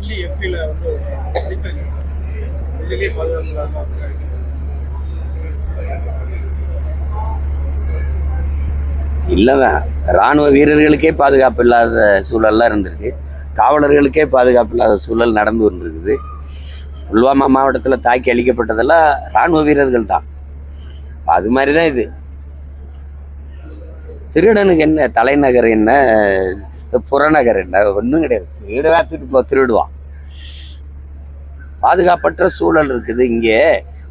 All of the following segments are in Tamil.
டெல்லி எம்பியில் வந்து டெல்லியிலே பாதுகாப்பு இல்லைதான். இராணுவ வீரர்களுக்கே பாதுகாப்பு இல்லாத சூழல்லாம் இருந்திருக்கு. காவலர்களுக்கே பாதுகாப்பு இல்லாத சூழல் நடந்து கொண்டிருக்குது. புல்வாமா மாவட்டத்தில் தாக்கி அளிக்கப்பட்டதெல்லாம் இராணுவ வீரர்கள் தான். அது மாதிரி தான் இது. திருடனுக்கு என்ன தலைநகர், என்ன புறநகர், என்ன ஒன்றும் கிடையாது. வீடு வாத்துட்டு திருடுவான். பாதுகாப்பற்ற சூழல் இருக்குது. இங்கே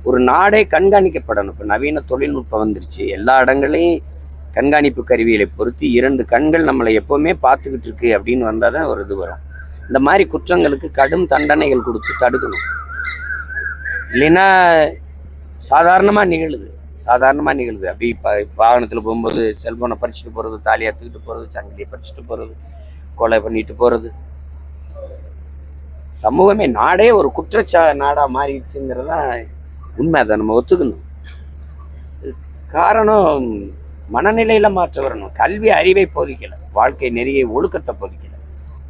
ஒரு நாடே கண்காணிக்கப்படணும். இப்போ நவீன தொழில்நுட்பம் வந்துருச்சு. எல்லா இடங்களையும் கண்காணிப்பு கருவிகளை பொருத்தி 2 கண்கள் நம்மளை எப்போவுமே பார்த்துக்கிட்டு இருக்கு அப்படின்னு வந்தால் தான் ஒரு இது வரும். இந்த மாதிரி குற்றங்களுக்கு கடும் தண்டனைகள் கொடுத்து தடுக்கணும். இல்லைன்னா சாதாரணமாக நிகழுது. அப்படி வாகனத்தில் போகும்போது செல்ஃபோனை பறிச்சுட்டு போகிறது, தாலி அறுத்துக்கிட்டு போகிறது, சங்கிலியை பறிச்சுட்டு போகிறது, கொலை பண்ணிட்டு போகிறது. சமூகமே, நாடே ஒரு நாடாக மாறிடுச்சுங்கிறதான் உண்மை. அதை நம்ம ஒத்துக்கணும். காரணம் மனநிலையில மாற்ற வரணும். கல்வி அறிவை போதிக்கல, வாழ்க்கை நெறியை ஒழுக்கத்தை போதிக்கல.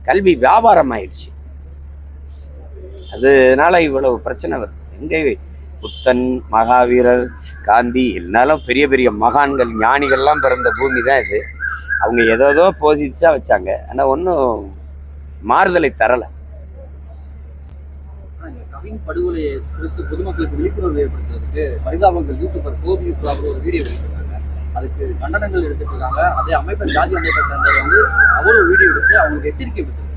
கல்வி வியாபாரம் ஆயிடுச்சு. அதனால இவ்வளவு பிரச்சனை வருது. எங்கே புத்தன், மகாவீரர், காந்தி எல்லாரும் பெரிய பெரிய மகான்கள், ஞானிகள்லாம் பிறந்த பூமி தான் இது. அவங்க ஏதோ போதிச்சா வச்சாங்க. ஆனால் ஒன்றும் மாறுதலை தரலை. கவின் படுகொலை குறித்து பொதுமக்களுக்கு விழிப்புணர்வு ஏற்படுத்துறதுக்கு பரிதாபங்கள் யூடியூபர் கோபி ஒரு வீடியோ வெளியிட்டாங்க. அதுக்கு கண்டனங்கள் எடுத்துட்டு இருக்காங்க. அதே அமைப்பை ஜாதி அமைப்பை சேர்ந்தவர் வந்து அவரும் வீடியோ எடுத்து அவங்களுக்கு எச்சரிக்கை விடுத்திருக்காரு.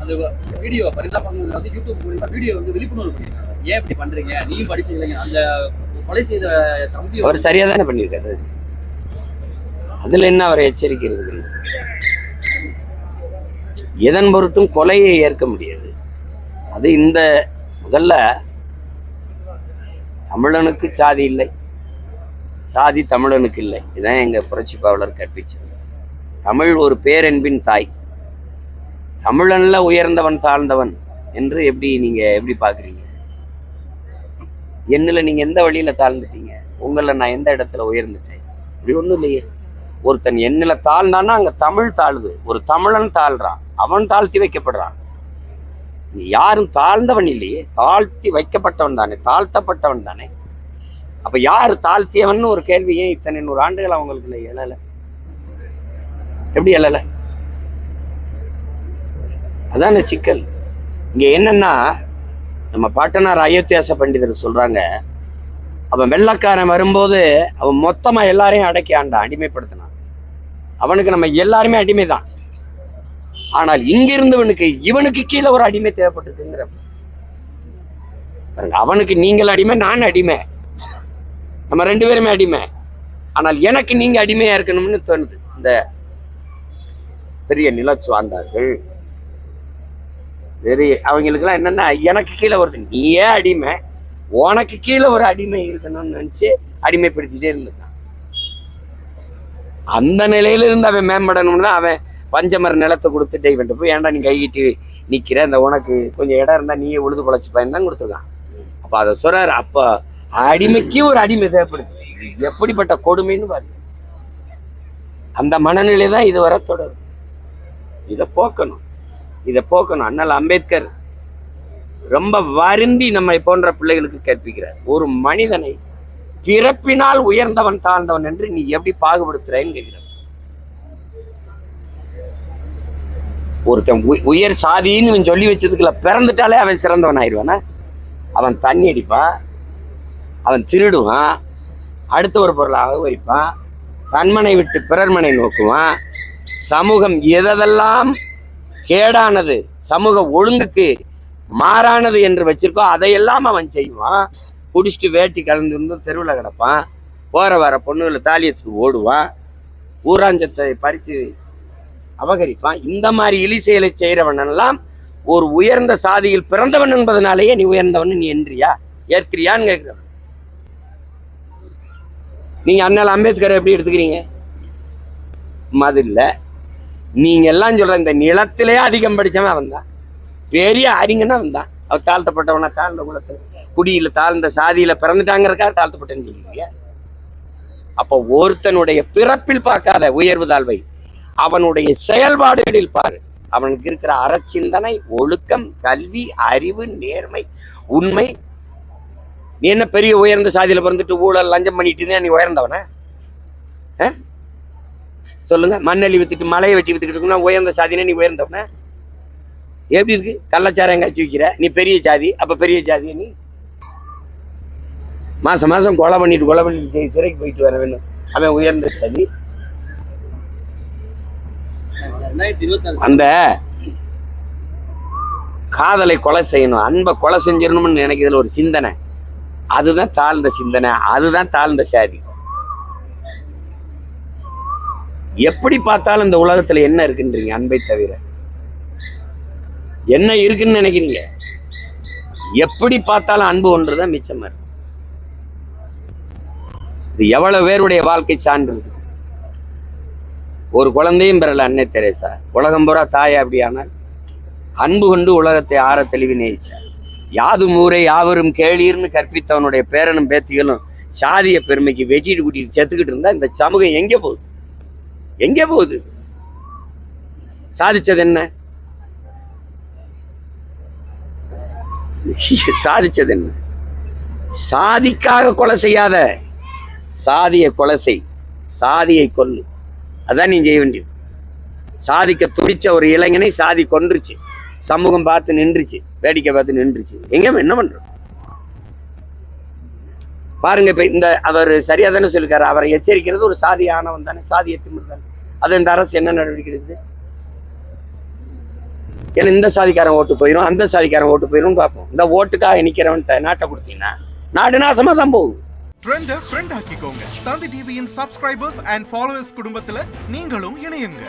அந்த வீடியோ பரிதாபங்கள் வந்து யூடியூப் மூலியமா வீடியோ வந்து விழிப்புணர்வு பண்ணிருக்காங்க. ஏன் இப்படி பண்றீங்க, நீயும் படிச்சீங்க, அந்த கொலை செய்த தம்பி அவர் சரியா தானே பண்ணியிருக்காரு. அதுல என்ன அவரை எச்சரிக்கிறது? எதன் பொருட்டும் கொலையை ஏற்க முடியாது. அது இந்த முதல்ல தமிழனுக்கு சாதி இல்லை, சாதி தமிழனுக்கு இல்லை. இதுதான் எங்க புரட்சி பாவலர் கற்பிச்சது. தமிழ் ஒரு பேரன்பின் தாய். தமிழன்ல உயர்ந்தவன் தாழ்ந்தவன் என்று எப்படி பாக்குறீங்க? என்னில் நீங்க எந்த வழியில தாழ்ந்துட்டீங்க? உங்களை நான் எந்த இடத்துல உயர்ந்துட்டேன்? இப்படி ஒண்ணும் இல்லையே. ஒருத்தன் என்னில் தாழ்ந்தான்னா அங்க தமிழ் தாழ்வு. ஒரு தமிழன் தாழ்றான், அவன் தாழ்த்தி வைக்கப்படுறான். நீ யாரும் தாழ்ந்தவன் இல்லையே, தாழ்த்தி வைக்கப்பட்டவன் தானே, தாழ்த்தப்பட்டவன் தானே. அப்ப யாரு தாழ்த்தியவன் ஒரு கேள்வி ஏன் இத்தனை 100 ஆண்டுகள் அவங்களுக்கு எழல? எப்படி எழல? அதான சிக்கல். இங்க என்னன்னா, நம்ம பாட்டனார் அயோத்தியாச பண்டிதர் சொல்றாங்க, அவன் வெள்ளக்காரன் வரும்போது அவன் மொத்தமா எல்லாரையும் அடக்கி ஆண்டான், அடிமைப்படுத்தினான். அவனுக்கு நம்ம எல்லாருமே அடிமைதான். ஆனால் இங்கிருந்தவனுக்கு இவனுக்கு கீழே ஒரு அடிமை தேவைப்பட்டிருக்குங்கிற. அவனுக்கு நீங்கள் அடிமை, நான் அடிமை, நம்ம 2 பேருமே அடிமை. ஆனால் எனக்கு நீங்க அடிமையா இருக்கணும்னு தோணுது. இந்த பெரிய நிலச்சுவாந்தார்கள் அவங்களுக்கெல்லாம் என்னன்னா, எனக்கு கீழே வருது, நீயே அடிமை, உனக்கு கீழே ஒரு அடிமை இருக்கணும்னு நினைச்சு அடிமைப்படுத்திட்டே இருந்திருக்கான். அந்த நிலையில இருந்து அவன் மேம்படணும்னு தான் அவன் பஞ்சமர நிலத்தை கொடுத்துட்டே இவன்ட்டு போய், ஏன்டா நீ கையிட்டு நிக்கிற, இந்த உனக்கு கொஞ்சம் இடம் இருந்தா நீயே உழுது பொழைச்சு பயன் தான் கொடுத்துருக்கான். அப்ப அதை சொல்றாரு. அப்ப அடிமைக்கு ஒரு அடிமை தேவைப்படுது. எப்படிப்பட்ட கொடுமைன்னு பாருங்க. அந்த மனநிலை தான் இது வர தொடரும். இதை போக்கணும். அண்ணல் அம்பேத்கர் ரொம்ப வருந்தி நம்மை போன்ற பிள்ளைகளுக்கு கற்பிக்கிறார். ஒரு மனிதனை பிறப்பினால் உயர்ந்தவன் தாழ்ந்தவன் என்று நீ எப்படி பாகுபடுத்துறேன்னு கேட்கிறார். ஒருத்தன் உயர் சாதின்னு சொல்லி வச்சதுக்குள்ள பிறந்துட்டாலே அவன் சிறந்தவன் ஆயிடுவானா? அவன் தண்ணி அடிப்பான், அவன் திருடுவான், அடுத்த ஒரு பொருளை அகவரிப்பான், தன்மனை விட்டு பிறர்மனை நோக்குவான். சமூகம் எதெல்லாம் கேடானது, சமூக ஒழுங்குக்கு மாறானது என்று வச்சிருக்கோ அதையெல்லாம் அவன் செய்வான். குடிச்சிட்டு வேட்டி கலந்து தெருவில் கிடப்பான், போற வர பொண்ணுகளை தாலியத்துக்கு ஓடுவான், ஊராஞ்சத்தை பறித்து அபகரிப்பான். இந்த மாதிரி இழி செயலை செய்கிறவன் எல்லாம் ஒரு உயர்ந்த சாதியில் பிறந்தவன் என்பதனாலேயே நீ உயர்ந்தவன் நீ என்றியா ஏற்கிறியான்னு கேட்கிறவன். நீங்க அண்ணல் அம்பேத்கரை எப்படி எடுத்துக்கிறீங்க? அது இல்லை. நீங்க எல்லாம் சொல்ற இந்த நிலத்திலே அதிகம் படிச்சவன் அவன் தான், பெரிய அறிஞனா வந்தான். அவன் தாழ்த்தப்பட்டவனா, தாழ்ந்த குலத்துல குடியில தாழ்ந்த சாதியில பிறந்துட்டாங்கிறதுக்காக தாழ்த்தப்பட்டேன்னு சொல்லுவீங்க. அப்போ ஒருத்தனுடைய பிறப்பில் பார்க்காத உயர்வு தாழ்வை அவனுடைய செயல்பாடுகளில் பாரு. அவனுக்கு இருக்கிற அறச்சிந்தனை, ஒழுக்கம், கல்வி, அறிவு, நேர்மை, உண்மை. நீ என்ன பெரிய உயர்ந்த சாதியில பிறந்துட்டு ஊழல் லஞ்சம் பண்ணிட்டு இருந்தா நீ உயர்ந்தவன? சொல்லுங்க. மண்ணெல்லி வித்துட்டு மலையை வெட்டி வித்துக்கிட்டு உயர்ந்த சாதினா நீ உயர்ந்தவன? எப்படி இருக்கு? கள்ளச்சாரம் காய்ச்சி வைக்கிற நீ பெரிய ஜாதி. அப்ப பெரிய ஜாதியா நீ? மாசம் மாசம் கொலை பண்ணிட்டு சிறைக்கு போயிட்டு வர வேணும், அவன் உயர்ந்த சாதி. அந்த காதலை கொலை செய்யணும், அன்பை கொலை செஞ்சிடணும்னு நினைக்கிறதுல ஒரு சிந்தனை, அதுதான் தாழ்ந்த சிந்தனை, அதுதான் தாழ்ந்த சாதி. எப்படி பார்த்தாலும் இந்த உலகத்துல என்ன இருக்குன்றீங்க? அன்பை தவிர என்ன இருக்குன்னு நினைக்கிறீங்க? எப்படி பார்த்தாலும் அன்பு ஒன்றுதான் மிச்சமா இருக்கு. இது எவ்வளவு பேருடைய வாழ்க்கை சான்று இருக்கு. ஒரு குழந்தையும் பெறல அன்னை தெரேசா. உலகம் பூரா தாயா அப்படியானால் அன்பு கொண்டு உலகத்தை ஆற தெளிவு நேயிச்சார். யாதும் ஊரே யாவரும் கேளீர்னு கற்பித்தவனுடைய பேரனும் பேத்திகளும் சாதிய பெருமைக்கு வெட்டிட்டு கூட்டிட்டு செத்துக்கிட்டு இருந்தா இந்த சமூகம் எங்கே போகுது? எங்கே போகுது? சாதிச்சது என்ன? சாதிச்சது என்ன? சாதிக்காக கொலை செய்யாத, சாதியை கொலை செய், சாதியை கொல்லு. அதான் நீ செய்ய வேண்டியது. சாதிக்க துடிச்ச ஒரு இளைஞனை சாதி கொன்றுச்சு, சமூகம் பார்த்து நின்றுச்சு, வேடிக்கை பார்த்து நின்றுச்சு. எங்க என்ன பண்றோம் பாருங்க. இப்ப இந்த அவர் சரியா தானே சொல்லிருக்காரு. அவரை எச்சரிக்கிறது ஒரு சாதி ஆனவன் தானே, சாதிய திமிர் தானே. அது இந்த அரசு என்ன நடவடிக்கை எடுக்குது? ஏன்னா இந்த சாதிக்காரன் ஓட்டு போயிடும், அந்த சாதிக்காரன் ஓட்டு போயிடும் பார்ப்போம். இந்த ஓட்டுக்காக நிக்கிறவன் நாட்டை கொடுத்தீங்கன்னா நாடு நாசமா தான் போகும். ட்ரெண்ட ஃப்ரெண்ட் ஆக்கிக்கோங்க. தந்தி டிவியின் சப்ஸ்கிரைபர்ஸ் அண்ட் ஃபாலோவர்ஸ் குடும்பத்துல நீங்களும் இணையுங்க.